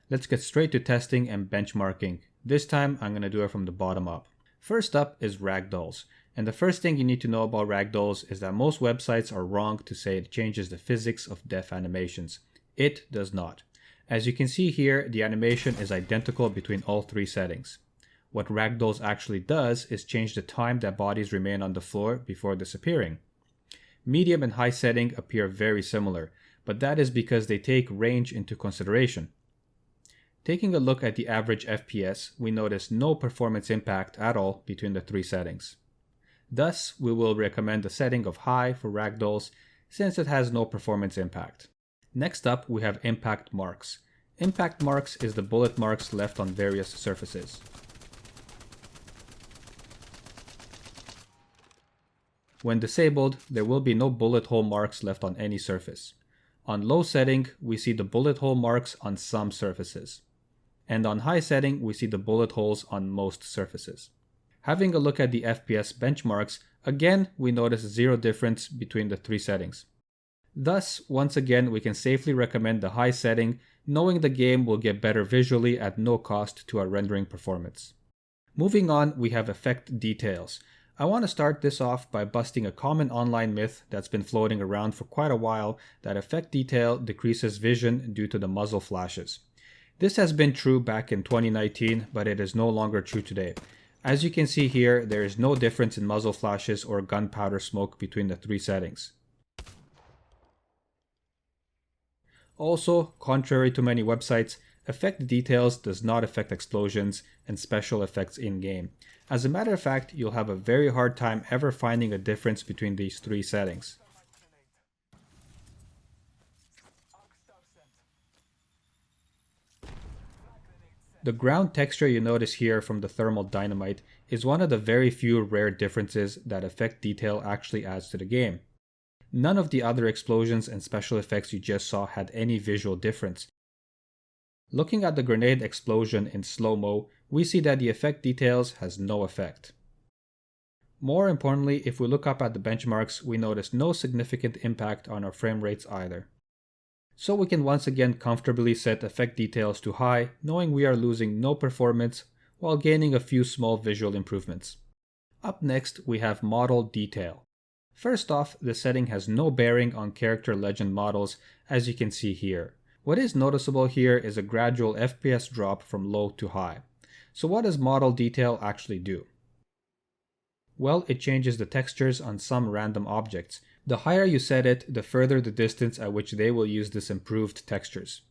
Let's get straight to testing and benchmarking. This time I'm going to do it from the bottom up. First up is Ragdolls. And the first thing you need to know about Ragdolls is that most websites are wrong to say it changes the physics of def animations. It does not. As you can see here, the animation is identical between all three settings. What Ragdolls actually does is change the time that bodies remain on the floor before disappearing. Medium and high setting appear very similar, but that is because they take range into consideration. Taking a look at the average FPS, we notice no performance impact at all between the three settings. Thus, we will recommend the setting of high for Ragdolls since it has no performance impact. Next up, we have impact marks. Impact marks is the bullet marks left on various surfaces. When disabled, there will be no bullet hole marks left on any surface. On low setting, we see the bullet hole marks on some surfaces. And on high setting, we see the bullet holes on most surfaces. Having a look at the FPS benchmarks, again, we notice zero difference between the three settings. Thus, once again, we can safely recommend the high setting, knowing the game will get better visually at no cost to our rendering performance. Moving on, we have effect details. I want to start this off by busting a common online myth that's been floating around for quite a while, that effect detail decreases vision due to the muzzle flashes. This has been true back in 2019, but it is no longer true today. As you can see here, there is no difference in muzzle flashes or gunpowder smoke between the three settings. Also, contrary to many websites, effect details does not affect explosions and special effects in-game. As a matter of fact, you'll have a very hard time ever finding a difference between these three settings. The ground texture you notice here from the thermal dynamite is one of the very few rare differences that effect detail actually adds to the game. None of the other explosions and special effects you just saw had any visual difference. Looking at the grenade explosion in slow-mo, we see that the effect details has no effect. More importantly, if we look up at the benchmarks, we notice no significant impact on our frame rates either. So we can once again comfortably set effect details to high, knowing we are losing no performance while gaining a few small visual improvements. Up next, we have model detail. First off, the setting has no bearing on character legend models, as you can see here. What is noticeable here is a gradual FPS drop from low to high. So what does model detail actually do? Well, it changes the textures on some random objects. The higher you set it, the further the distance at which they will use this improved textures.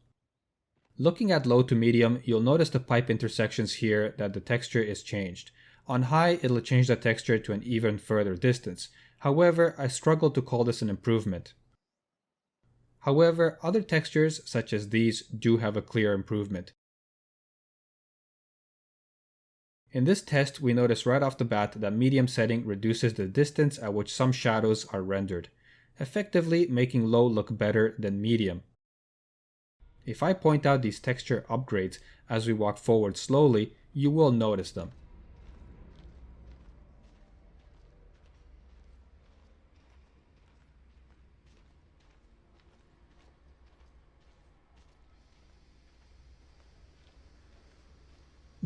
Looking at low to medium, you'll notice the pipe intersections here that the texture is changed. On high, it'll change the texture to an even further distance. However, I struggle to call this an improvement. However, other textures, such as these, do have a clear improvement. In this test, we notice right off the bat that medium setting reduces the distance at which some shadows are rendered, effectively making low look better than medium. If I point out these texture upgrades as we walk forward slowly, you will notice them.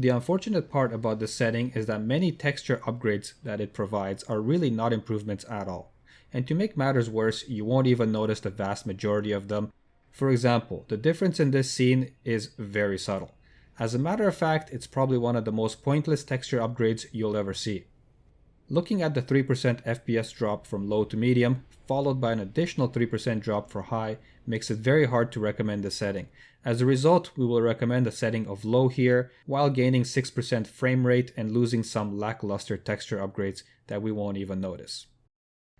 The unfortunate part about this setting is that many texture upgrades that it provides are really not improvements at all. And to make matters worse, you won't even notice the vast majority of them. For example, the difference in this scene is very subtle. As a matter of fact, it's probably one of the most pointless texture upgrades you'll ever see. Looking at the 3% FPS drop from low to medium, followed by an additional 3% drop for high, makes it very hard to recommend this setting. As a result, we will recommend a setting of low here, while gaining 6% frame rate and losing some lackluster texture upgrades that we won't even notice.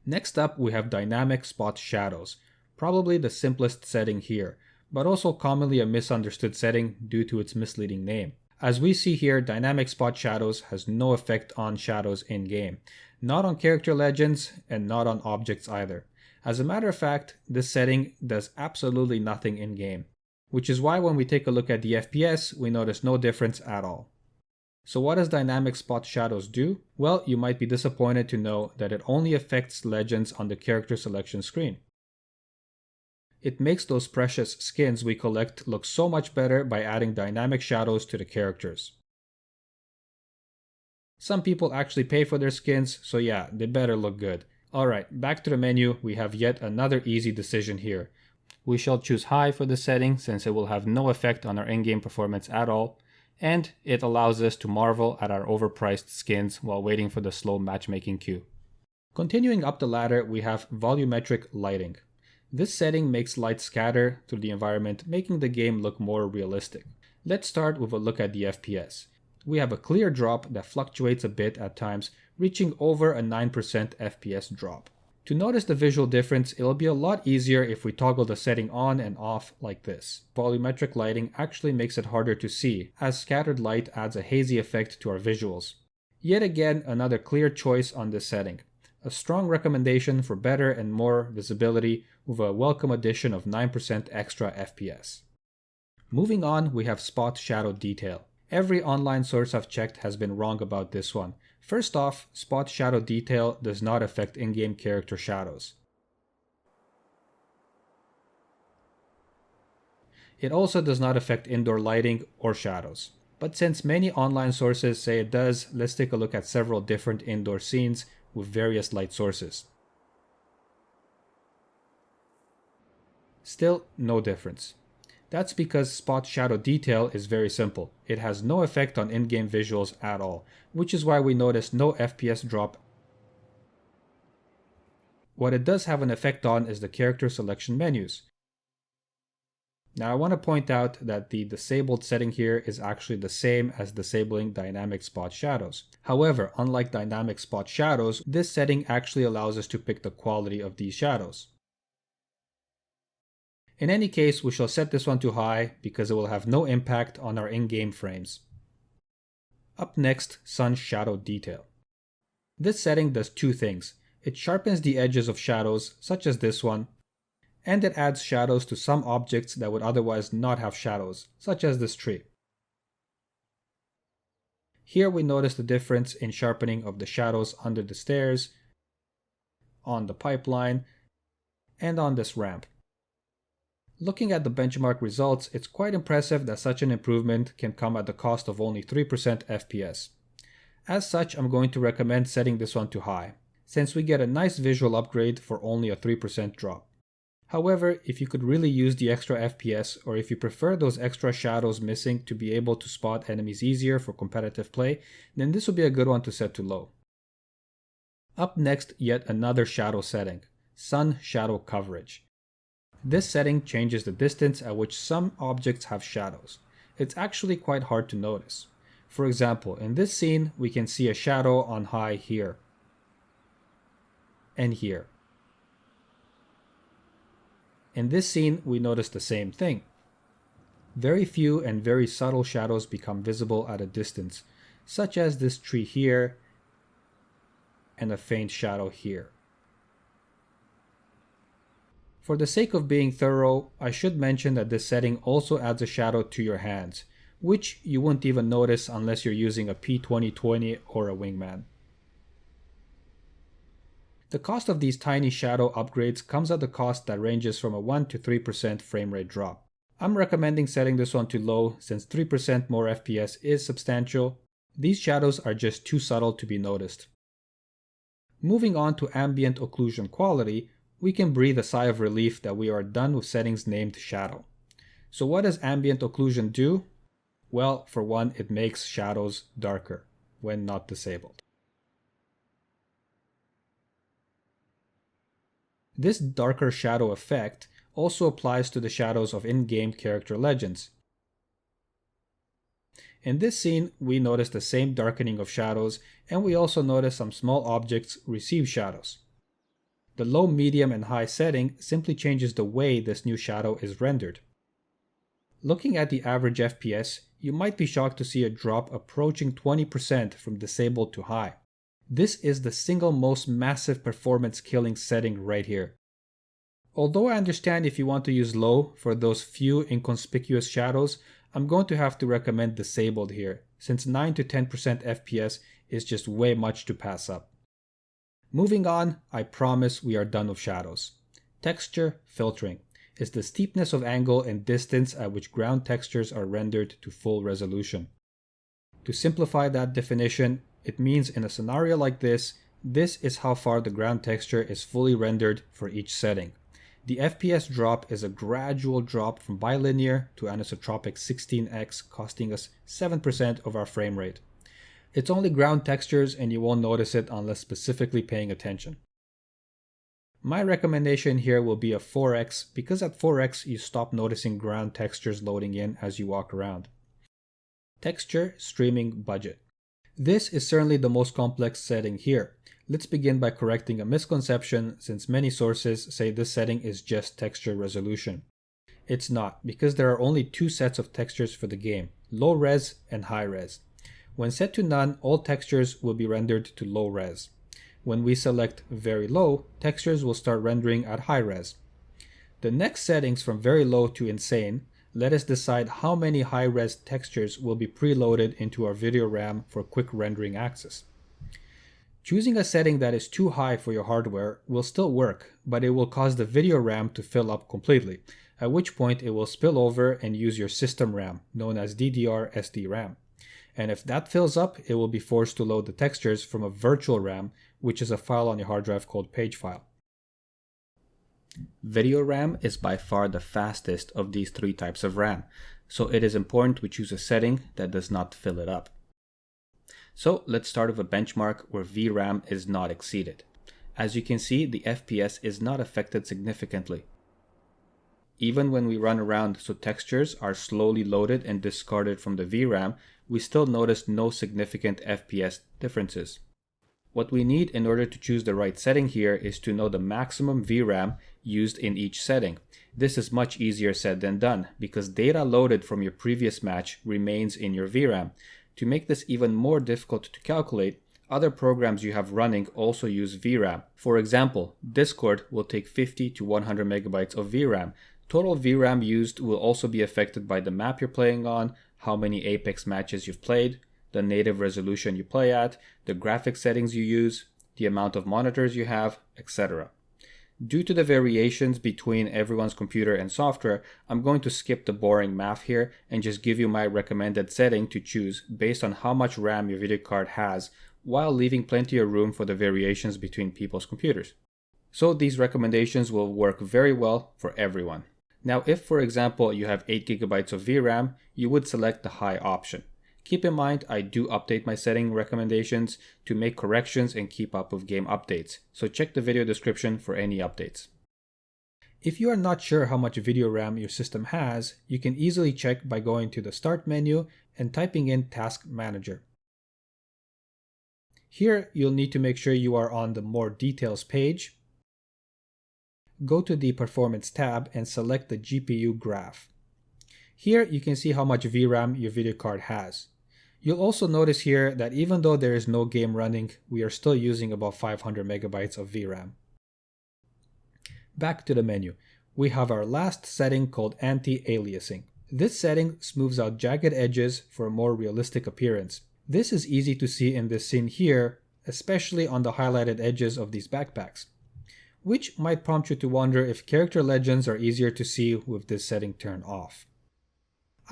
Next up, we have dynamic spot shadows, probably the simplest setting here, but also commonly a misunderstood setting due to its misleading name. As we see here, dynamic spot shadows has no effect on shadows in-game, not on character legends and not on objects either. As a matter of fact, this setting does absolutely nothing in-game, which is why when we take a look at the FPS, we notice no difference at all. So what does dynamic spot shadows do? Well, you might be disappointed to know that it only affects legends on the character selection screen. It makes those precious skins we collect look so much better by adding dynamic shadows to the characters. Some people actually pay for their skins, so yeah, they better look good. Alright, back to the menu, we have yet another easy decision here. We shall choose high for this setting since it will have no effect on our in-game performance at all, and it allows us to marvel at our overpriced skins while waiting for the slow matchmaking queue. Continuing up the ladder, we have volumetric lighting. This setting makes light scatter through the environment, making the game look more realistic. Let's start with a look at the FPS. We have a clear drop that fluctuates a bit at times, reaching over a 9% FPS drop. To notice the visual difference, it'll be a lot easier if we toggle the setting on and off like this. Volumetric lighting actually makes it harder to see, as scattered light adds a hazy effect to our visuals. Yet again, another clear choice on this setting. A strong recommendation for better and more visibility with a welcome addition of 9% extra FPS. Moving on, we have spot shadow detail. Every online source I've checked has been wrong about this one. First off, spot shadow detail does not affect in-game character shadows. It also does not affect indoor lighting or shadows. But since many online sources say it does, let's take a look at several different indoor scenes with various light sources. Still, no difference. That's because spot shadow detail is very simple. It has no effect on in-game visuals at all, which is why we notice no FPS drop. What it does have an effect on is the character selection menus. Now I want to point out that the disabled setting here is actually the same as disabling dynamic spot shadows. However, unlike dynamic spot shadows, this setting actually allows us to pick the quality of these shadows. In any case, we shall set this one to high because it will have no impact on our in-game frames. Up next, sun shadow detail. This setting does two things. It sharpens the edges of shadows, such as this one, and it adds shadows to some objects that would otherwise not have shadows, such as this tree. Here we notice the difference in sharpening of the shadows under the stairs, on the pipeline, and on this ramp. Looking at the benchmark results, it's quite impressive that such an improvement can come at the cost of only 3% FPS. As such, I'm going to recommend setting this one to high, since we get a nice visual upgrade for only a 3% drop. However, if you could really use the extra FPS, or if you prefer those extra shadows missing to be able to spot enemies easier for competitive play, then this would be a good one to set to low. Up next, yet another shadow setting, sun shadow coverage. This setting changes the distance at which some objects have shadows. It's actually quite hard to notice. For example, in this scene, we can see a shadow on high here, and here. In this scene, we notice the same thing. Very few and very subtle shadows become visible at a distance, such as this tree here, and a faint shadow here. For the sake of being thorough, I should mention that this setting also adds a shadow to your hands, which you wouldn't even notice unless you're using a P2020 or a wingman. The cost of these tiny shadow upgrades comes at a cost that ranges from a 1 to 3% frame rate drop. I'm recommending setting this one to low since 3% more FPS is substantial. These shadows are just too subtle to be noticed. Moving on to ambient occlusion quality, we can breathe a sigh of relief that we are done with settings named shadow. So what does ambient occlusion do? Well, for one, it makes shadows darker when not disabled. This darker shadow effect also applies to the shadows of in-game character legends. In this scene, we notice the same darkening of shadows, and we also notice some small objects receive shadows. The low, medium, and high setting simply changes the way this new shadow is rendered. Looking at the average FPS, you might be shocked to see a drop approaching 20% from disabled to high. This is the single most massive performance killing setting right here. Although I understand if you want to use low for those few inconspicuous shadows, I'm going to have to recommend disabled here, since 9 to 10% FPS is just way much to pass up. Moving on, I promise we are done with shadows. Texture filtering. is the steepness of angle and distance at which ground textures are rendered to full resolution. To simplify that definition, it means in a scenario like this is how far the ground texture is fully rendered for each setting. The FPS drop is a gradual drop from bilinear to anisotropic 16x, costing us 7% of our frame rate. It's only ground textures and you won't notice it unless specifically paying attention. My recommendation here will be a 4x because at 4x you stop noticing ground textures loading in as you walk around. Texture streaming budget. This is certainly the most complex setting here. Let's begin by correcting a misconception since many sources say this setting is just texture resolution. It's not, because there are only two sets of textures for the game, low res and high res. When set to none, all textures will be rendered to low res. When we select very low, textures will start rendering at high res. The next settings from very low to insane let us decide how many high res textures will be preloaded into our video RAM for quick rendering access. Choosing a setting that is too high for your hardware will still work, but it will cause the video RAM to fill up completely, at which point it will spill over and use your system RAM, known as DDR/SD RAM. And if that fills up, it will be forced to load the textures from a virtual RAM, which is a file on your hard drive called page file. Video RAM is by far the fastest of these three types of RAM, so it is important we choose a setting that does not fill it up. So let's start with a benchmark where VRAM is not exceeded. As you can see, the FPS is not affected significantly. Even when we run around so textures are slowly loaded and discarded from the VRAM, we still notice no significant FPS differences. What we need in order to choose the right setting here is to know the maximum VRAM used in each setting. This is much easier said than done because data loaded from your previous match remains in your VRAM. To make this even more difficult to calculate, other programs you have running also use VRAM. For example, Discord will take 50 to 100 megabytes of VRAM. Total VRAM used will also be affected by the map you're playing on, how many Apex matches you've played, the native resolution you play at, the graphics settings you use, the amount of monitors you have, etc. Due to the variations between everyone's computer and software, I'm going to skip the boring math here and just give you my recommended setting to choose based on how much RAM your video card has, while leaving plenty of room for the variations between people's computers. So these recommendations will work very well for everyone. Now if, for example, you have 8 GB of VRAM, you would select the high option. Keep in mind, I do update my setting recommendations to make corrections and keep up with game updates, so check the video description for any updates. If you are not sure how much video RAM your system has, you can easily check by going to the Start menu and typing in Task Manager. Here, you'll need to make sure you are on the More Details page. Go to the Performance tab and select the GPU graph. Here, you can see how much VRAM your video card has. You'll also notice here that even though there is no game running, we are still using about 500 megabytes of VRAM. Back to the menu. We have our last setting called Anti-Aliasing. This setting smooths out jagged edges for a more realistic appearance. This is easy to see in this scene here, especially on the highlighted edges of these backpacks, which might prompt you to wonder if character legends are easier to see with this setting turned off.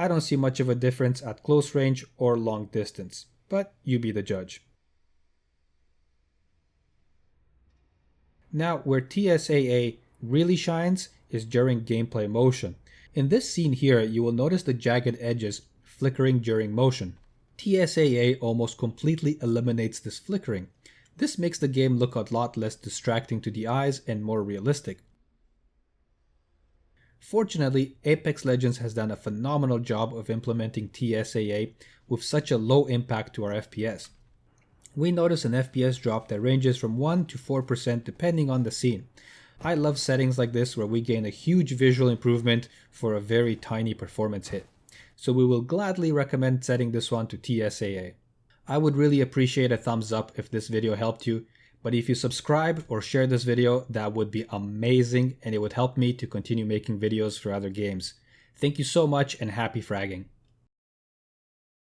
I don't see much of a difference at close range or long distance, but you be the judge. Now, where TSAA really shines is during gameplay motion. In this scene here, you will notice the jagged edges flickering during motion. TSAA almost completely eliminates this flickering. This makes the game look a lot less distracting to the eyes and more realistic. Fortunately, Apex Legends has done a phenomenal job of implementing TSAA with such a low impact to our FPS. We notice an FPS drop that ranges from 1 to 4% depending on the scene. I love settings like this where we gain a huge visual improvement for a very tiny performance hit. So we will gladly recommend setting this one to TSAA. I would really appreciate a thumbs up if this video helped you. But if you subscribe or share this video, that would be amazing and it would help me to continue making videos for other games. Thank you so much and happy fragging.